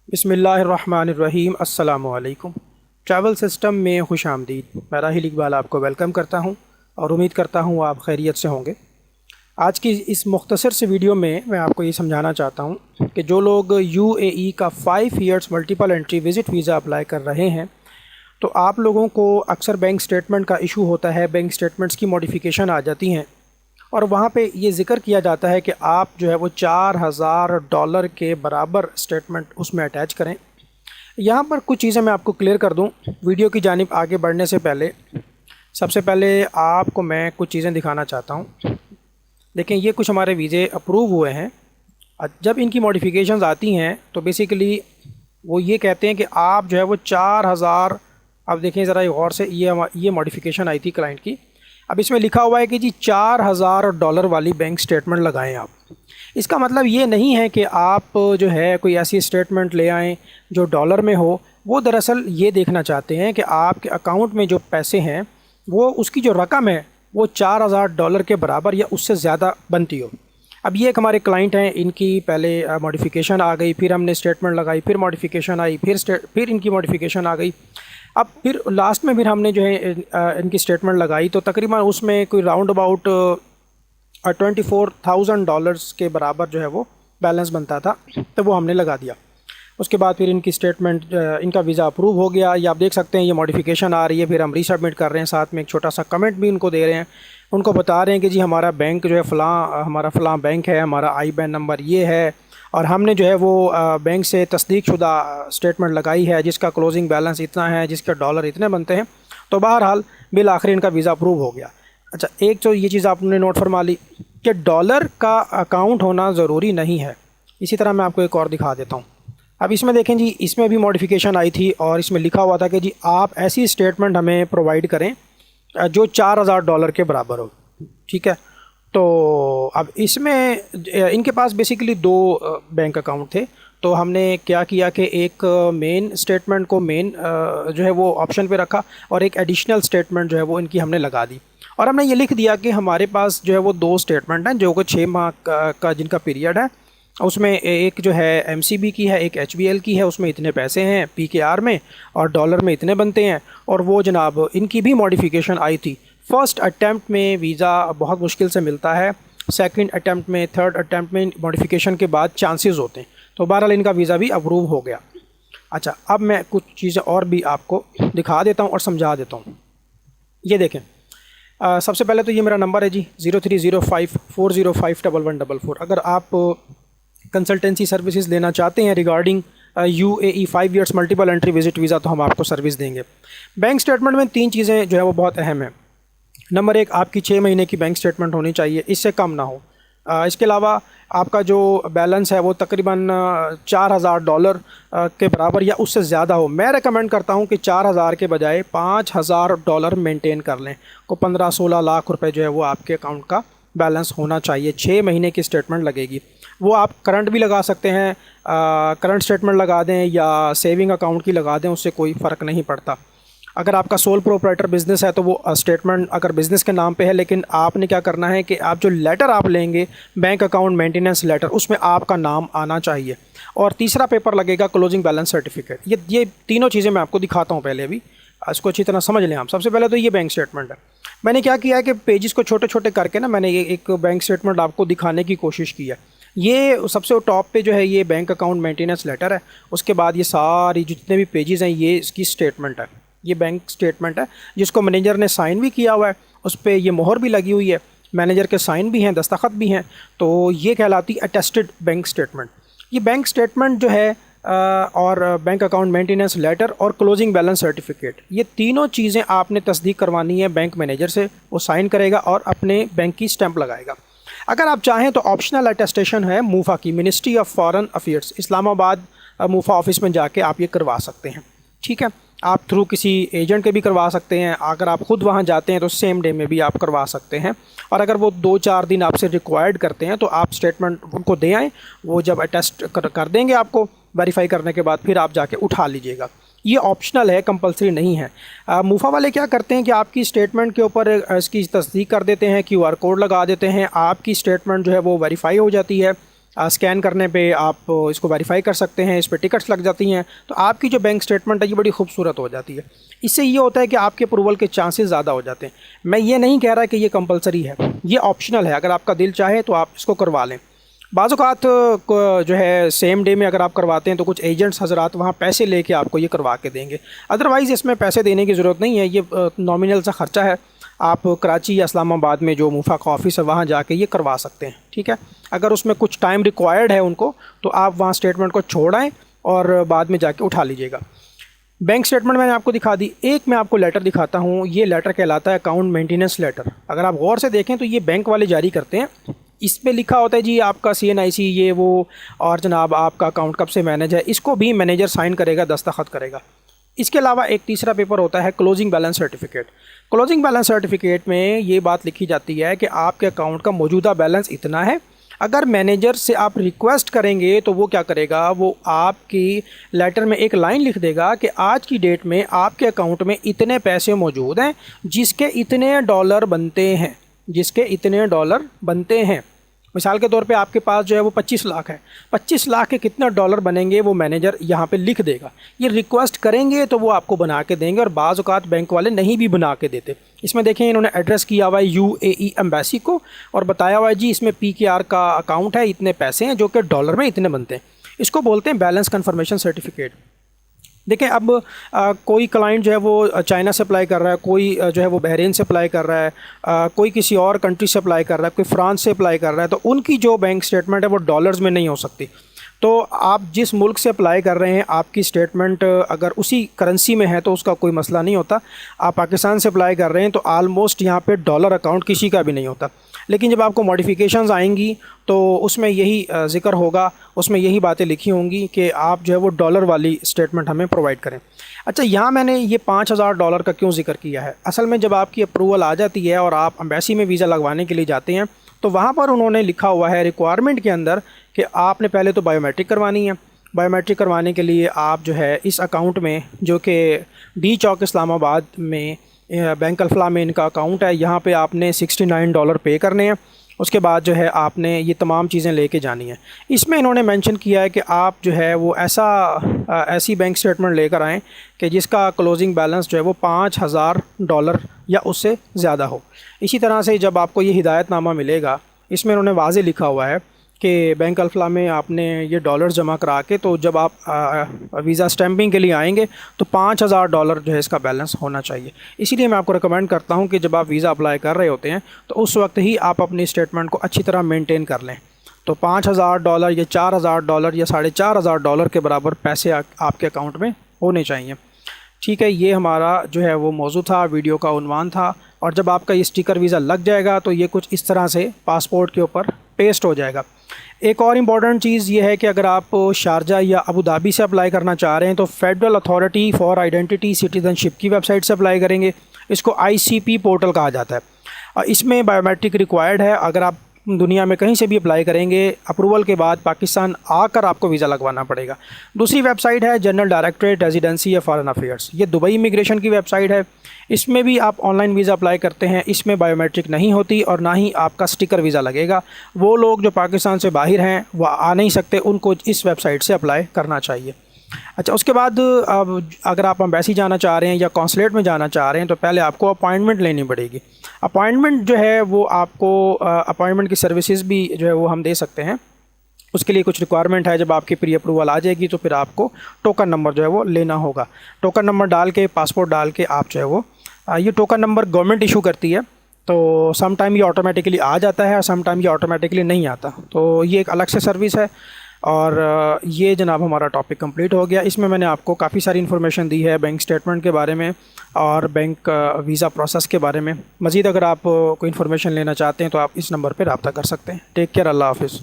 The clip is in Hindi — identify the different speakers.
Speaker 1: बिस्मिल्लाहिर्रहमानिर्रहीम अस्सलामुअलैकुम। ट्रैवल सिस्टम में खुश आमदीद। मैं राहिल इकबाल आपको वेलकम करता हूं और उम्मीद करता हूं आप खैरियत से होंगे। आज की इस मुख्तसर से वीडियो में मैं आपको ये समझाना चाहता हूं कि जो लोग यूएई का 5 years multiple entry visit visa apply कर रहे हैं तो आप लोगों को अक्सर बैंक स्टेटमेंट का इशू होता है, बैंक स्टेटमेंट्स की मॉडिफिकेशन आ जाती हैं और वहाँ पे ये ज़िक्र किया जाता है कि आप जो है वो $4000 के बराबर स्टेटमेंट उसमें अटैच करें। यहाँ पर कुछ चीज़ें मैं आपको क्लियर कर दूँ। वीडियो की जानिब आगे बढ़ने से पहले सबसे पहले आपको मैं कुछ चीज़ें दिखाना चाहता हूँ। देखें, ये कुछ हमारे वीज़े अप्रूव हुए हैं। जब इनकी मॉडिफिकेशंस आती हैं तो बेसिकली वो ये कहते हैं कि आप जो है वो 4000, अब देखें ज़रा गौर से, ये मॉडिफिकेशन आई थी क्लाइंट की। अब इसमें लिखा हुआ है कि जी $4000 वाली बैंक स्टेटमेंट लगाएं आप। इसका मतलब ये नहीं है कि आप जो है कोई ऐसी स्टेटमेंट ले आएँ जो डॉलर में हो। वो दरअसल ये देखना चाहते हैं कि आपके अकाउंट में जो पैसे हैं वो उसकी जो रकम है वो $4000 के बराबर या उससे ज़्यादा बनती हो। अब ये एक हमारे क्लाइंट हैं, इनकी पहले मॉडिफिकेशन आ गई, फिर हमने स्टेटमेंट लगाई, फिर मॉडिफिकेशन आई, फिर इनकी मॉडिफिकेशन आ गई। अब फिर लास्ट में फिर हमने जो है इनकी स्टेटमेंट लगाई तो तकरीबन उसमें कोई राउंड अबाउट $24,000 के बराबर जो है वो बैलेंस बनता था, तो वो हमने लगा दिया। उसके बाद फिर इनकी स्टेटमेंट, इनका वीज़ा अप्रूव हो गया। ये आप देख सकते हैं, ये मॉडिफिकेशन आ रही है, फिर हम रीसबमिट कर रहे हैं, साथ में एक छोटा सा कमेंट भी उनको दे रहे हैं। उनको बता रहे हैं कि जी हमारा बैंक जो है हमारा फ़लाँ बैंक है, हमारा IBAN नंबर ये है और हमने जो है वो बैंक से तस्दीक शुदा स्टेटमेंट लगाई है जिसका क्लोजिंग बैलेंस इतना है, जिसके डॉलर इतने बनते हैं। तो बहरहाल बिल आखिर इनका वीज़ा अप्रूव हो गया। अच्छा, एक तो ये चीज़ आपने नोट फरमा ली कि डॉलर का अकाउंट होना ज़रूरी नहीं है। इसी तरह मैं आपको एक और दिखा देता हूँ। अब इसमें देखें जी, इसमें भी मॉडिफिकेशन आई थी और इसमें लिखा हुआ था कि जी आप ऐसी स्टेटमेंट हमें प्रोवाइड करें जो $4000 के बराबर हो। ठीक है, तो अब इसमें इनके पास बेसिकली 2 बैंक अकाउंट थे। तो हमने क्या किया कि एक मेन स्टेटमेंट को जो है वो ऑप्शन पे रखा और एक एडिशनल स्टेटमेंट जो है वो इनकी हमने लगा दी। और हमने ये लिख दिया कि हमारे पास जो है वो 2 स्टेटमेंट हैं जो कि 6 माह का जिनका पीरियड है। उसमें एक जो है MCB की है, एक HBL की है, उसमें इतने पैसे हैं PKR में और डॉलर में इतने बनते हैं। और वो जनाब इनकी भी मॉडिफिकेशन आई थी। फ़र्स्ट अटैम्प्ट में वीज़ा बहुत मुश्किल से मिलता है, सेकंड अटैम्प्ट में, थर्ड अटैम्प्ट में मॉडिफिकेशन के बाद चांसेस होते हैं। तो बहरहाल इनका वीज़ा भी अप्रूव हो गया। अच्छा, अब मैं कुछ चीज़ें और भी आपको दिखा देता हूँ और समझा देता हूँ। ये देखें, सबसे पहले तो ये मेरा नंबर है जी 0305405144। अगर आप कंसल्टेंसी सर्विसेज लेना चाहते हैं regarding UAE 5 years multiple entry visit visa तो हम आपको सर्विस देंगे। बैंक स्टेटमेंट में 3 चीज़ें जो है वो बहुत अहम है। नंबर 1, आपकी 6 महीने की बैंक स्टेटमेंट होनी चाहिए, इससे कम ना हो। इसके अलावा आपका जो बैलेंस है वो तकरीबन $4000 के बराबर या उससे ज़्यादा हो। मैं रेकमेंड करता हूँ कि 4000 के बजाय $5000 मेंटेन कर लें। को 15-16 लाख रुपए जो है वो आपके अकाउंट का बैलेंस होना चाहिए। 6 महीने की स्टेटमेंट लगेगी। वो आप करंट भी लगा सकते हैं, करंट स्टेटमेंट लगा दें या सेविंग अकाउंट की लगा दें, उससे कोई फ़र्क नहीं पड़ता। अगर आपका सोल प्रोप्राइटर बिज़नेस है तो वो स्टेटमेंट अगर बिज़नेस के नाम पे है, लेकिन आपने क्या करना है कि आप जो लेटर आप लेंगे बैंक अकाउंट मेंटेनेंस लेटर, उसमें आपका नाम आना चाहिए। और तीसरा पेपर लगेगा क्लोजिंग बैलेंस सर्टिफिकेट। ये तीनों चीज़ें मैं आपको दिखाता हूँ। पहले अभी इसको अच्छी तरह समझ लें आप। सबसे पहले तो ये बैंक स्टेटमेंट है। मैंने क्या किया है कि पेजेस को छोटे छोटे करके ना मैंने एक बैंक स्टेटमेंट आपको दिखाने की कोशिश की है। ये सबसे टॉप पे जो है ये बैंक अकाउंट मेंटेनेंस लेटर है। उसके बाद ये सारी जितने भी पेजेस हैं ये इसकी स्टेटमेंट है। ये बैंक स्टेटमेंट है जिसको मैनेजर ने साइन भी किया हुआ है, उस पर ये मोहर भी लगी हुई है, मैनेजर के साइन भी हैं, दस्तखत भी हैं। तो ये कहलाती अटेस्टेड बैंक स्टेटमेंट। ये बैंक स्टेटमेंट जो है और बैंक अकाउंट मेंटेनेंस लेटर और क्लोजिंग बैलेंस सर्टिफिकेट, ये तीनों चीज़ें आपने तस्दीक करवानी है बैंक मैनेजर से। वो साइन करेगा और अपने बैंक की स्टैंप लगाएगा। अगर आप चाहें तो ऑप्शनल अटेस्टेशन है मूफा की, ministry of foreign affairs, Islamabad मूफा office में जाके आप ये करवा सकते हैं। ठीक है, आप थ्रू किसी एजेंट के भी करवा सकते हैं। अगर आप ख़ुद वहाँ जाते हैं तो सेम डे में भी आप करवा सकते हैं। और अगर वो 2-4 दिन आपसे रिक्वायर्ड करते हैं तो आप स्टेटमेंट उनको दे आएँ, वो जब अटेस्ट कर देंगे आपको वेरीफाई करने के बाद, फिर आप जाके उठा लीजिएगा। ये ऑप्शनल है, कंपलसरी नहीं है। मूफा वाले क्या करते हैं कि आपकी स्टेटमेंट के ऊपर इसकी तस्दीक कर देते हैं, QR कोड लगा देते हैं, आपकी स्टेटमेंट जो है वो वेरीफाई हो जाती है। स्कैन करने पे आप इसको वेरीफाई कर सकते हैं, इस पर टिकट्स लग जाती हैं, तो आपकी जो बैंक स्टेटमेंट है ये बड़ी खूबसूरत हो जाती है। इससे ये होता है कि आपके अप्रूवल के चांसेस ज़्यादा हो जाते हैं। मैं ये नहीं कह रहा कि ये कंपलसरी है, ये ऑप्शनल है, अगर आपका दिल चाहे तो आप इसको करवा लें। बाज़ औक़ात जो है सेम डे में अगर आप करवाते हैं तो कुछ एजेंट्स हज़रात वहाँ पैसे लेके आपको ये करवा के देंगे, अदरवाइज़ इसमें पैसे देने की ज़रूरत नहीं है, ये नॉमिनल सा ख़र्चा है। आप कराची या इस्लामाबाद में जो मुफा का ऑफ़िस है वहाँ जाके ये करवा सकते हैं, ठीक है। अगर उसमें कुछ टाइम रिक्वायर्ड है उनको तो आप वहाँ स्टेटमेंट को छोड़ आएँ और बाद में जाके उठा लीजिएगा। बैंक स्टेटमेंट मैंने आपको दिखा दी, एक मैं आपको लेटर दिखाता हूँ। ये लेटर कहलाता है अकाउंट मेंटेनेंस लेटर। अगर आप गौर से देखें तो ये बैंक वाले जारी करते हैं। इस पे लिखा होता है जी आपका CNIC ये वो, और जनाब आपका अकाउंट कब से मैनेज है, इसको भी मैनेजर साइन करेगा, दस्तखत करेगा। इसके अलावा एक तीसरा पेपर होता है closing balance certificate. Closing balance certificate में ये बात लिखी जाती है कि आपके अकाउंट का मौजूदा बैलेंस इतना है। अगर मैनेजर से आप रिक्वेस्ट करेंगे तो वो क्या करेगा, वो आपकी लेटर में एक लाइन लिख देगा कि आज की डेट में आपके अकाउंट में इतने पैसे मौजूद हैं जिसके इतने डॉलर बनते हैं, जिसके इतने डॉलर बनते हैं। मिसाल के तौर पे आपके पास जो है वो 25 लाख है, 25 लाख के कितने डॉलर बनेंगे वो मैनेजर यहाँ पे लिख देगा। ये रिक्वेस्ट करेंगे तो वो आपको बना के देंगे, और बाज़ औक़ात बैंक वाले नहीं भी बना के देते। इसमें देखें इन्होंने एड्रेस किया हुआ है UAE एम्बेसी को, और बताया हुआ है जी इसमें PKR का अकाउंट है, इतने पैसे हैं जो कि डॉलर में इतने बनते हैं। इसको बोलते हैं बैलेंस कन्फर्मेशन सर्टिफिकेट। देखें अब कोई क्लाइंट जो है वो चाइना से अप्लाई कर रहा है, कोई जो है वो बहरीन से अप्लाई कर रहा है, कोई किसी और कंट्री से अप्लाई कर रहा है, कोई फ्रांस से अप्लाई कर रहा है, तो उनकी जो बैंक स्टेटमेंट है वो डॉलर्स में नहीं हो सकती। तो आप जिस मुल्क से अप्लाई कर रहे हैं आपकी स्टेटमेंट अगर उसी करेंसी में है तो उसका कोई मसला नहीं होता। आप पाकिस्तान से अप्लाई कर रहे हैं तो आलमोस्ट यहाँ पे डॉलर अकाउंट किसी का भी नहीं होता। लेकिन जब आपको मॉडिफिकेशंस आएंगी तो उसमें यही ज़िक्र होगा, उसमें यही बातें लिखी होंगी कि आप जो है वो डॉलर वाली स्टेटमेंट हमें प्रोवाइड करें। अच्छा, यहाँ मैंने ये $5000 का क्यों ज़िक्र किया है? असल में जब आपकी अप्रूवल आ जाती है और आप एम्बेसी में वीज़ा लगवाने के लिए जाते हैं तो वहाँ पर उन्होंने लिखा हुआ है रिक्वायरमेंट के अंदर कि आपने पहले तो बायोमेट्रिक करवानी है। बायोमेट्रिक करवाने के लिए आप जो है इस अकाउंट में, जो कि डी चौक इस्लामाबाद में बैंक अल्फला में इनका अकाउंट है, यहाँ पे आपने $69 पे करने हैं। उसके बाद जो है आपने ये तमाम चीज़ें लेके जानी है। इसमें इन्होंने मेंशन किया है कि आप जो है वो ऐसी बैंक स्टेटमेंट लेकर आएँ कि जिसका क्लोजिंग बैलेंस जो है वो $5000 या उससे ज़्यादा हो। इसी तरह से जब आपको ये हिदायतनामा मिलेगा, इसमें उन्होंने वाज़े लिखा हुआ है कि बैंक अल्फला में आपने ये डॉलर जमा करा के, तो जब आप वीज़ा स्टैंपिंग के लिए आएंगे तो $5000 जो है इसका बैलेंस होना चाहिए। इसीलिए मैं आपको रिकमेंड करता हूँ कि जब आप वीज़ा अप्लाई कर रहे होते हैं तो उस वक्त ही आप अपनी स्टेटमेंट को अच्छी तरह मेंटेन कर लें। तो $5000 या $4000 या $4500 के बराबर पैसे आपके अकाउंट में होने चाहिए। ठीक है, ये हमारा जो है वो मौजू था, वीडियो का उन्वान था। और जब आपका ये स्टिकर वीज़ा लग जाएगा तो ये कुछ इस तरह से पासपोर्ट के ऊपर पेस्ट हो जाएगा। एक और इम्पॉर्टेंट चीज़ ये है कि अगर आप शारजा या अबू धाबी से अप्लाई करना चाह रहे हैं तो federal authority for identity citizenship की वेबसाइट से अप्लाई करेंगे। इसको ICP पोर्टल कहा जाता है। इसमें बायोमेट्रिक रिक्वायर्ड है। अगर आप दुनिया में कहीं से भी अप्लाई करेंगे, अप्रूवल के बाद पाकिस्तान आकर आपको वीज़ा लगवाना पड़ेगा। दूसरी वेबसाइट है जनरल डायरेक्टरेट रेजिडेंसी या फॉरेन अफेयर्स, ये दुबई इमिग्रेशन की वेबसाइट है। इसमें भी आप ऑनलाइन वीज़ा अप्लाई करते हैं, इसमें बायोमेट्रिक नहीं होती और ना ही आपका स्टिकर वीज़ा लगेगा। वो लोग जो पाकिस्तान से बाहर हैं वह आ नहीं सकते, उनको इस वेबसाइट से अप्लाई करना चाहिए। अच्छा, उसके बाद अब अगर आप एम्बेसी जाना चाह रहे हैं या कॉन्सुलेट में जाना चाह रहे हैं तो पहले आपको अपॉइंटमेंट लेनी पड़ेगी। अपॉइंटमेंट जो है वो आपको अपॉइंटमेंट की सर्विसेज भी जो है वो हम दे सकते हैं। उसके लिए कुछ रिक्वायरमेंट है। जब आपकी प्री अप्रूवल आ जाएगी तो फिर आपको टोकन नंबर जो है वो लेना होगा। टोकन नंबर डाल के, पासपोर्ट डाल के आप जो है वो ये टोकन नंबर गवर्नमेंट इशू करती है, तो सम टाइम ये ऑटोमेटिकली आ जाता है और सम टाइम ये ऑटोमेटिकली नहीं आता। तो ये एक अलग से सर्विस है। और ये जनाब हमारा टॉपिक कंप्लीट हो गया। इसमें मैंने आपको काफ़ी सारी इन्फॉर्मेशन दी है बैंक स्टेटमेंट के बारे में और बैंक वीज़ा प्रोसेस के बारे में। मज़ीद अगर आप कोई इन्फॉर्मेशन लेना चाहते हैं तो आप इस नंबर पर रब्ता कर सकते हैं। टेक केयर, अल्लाह हाफ़िज़।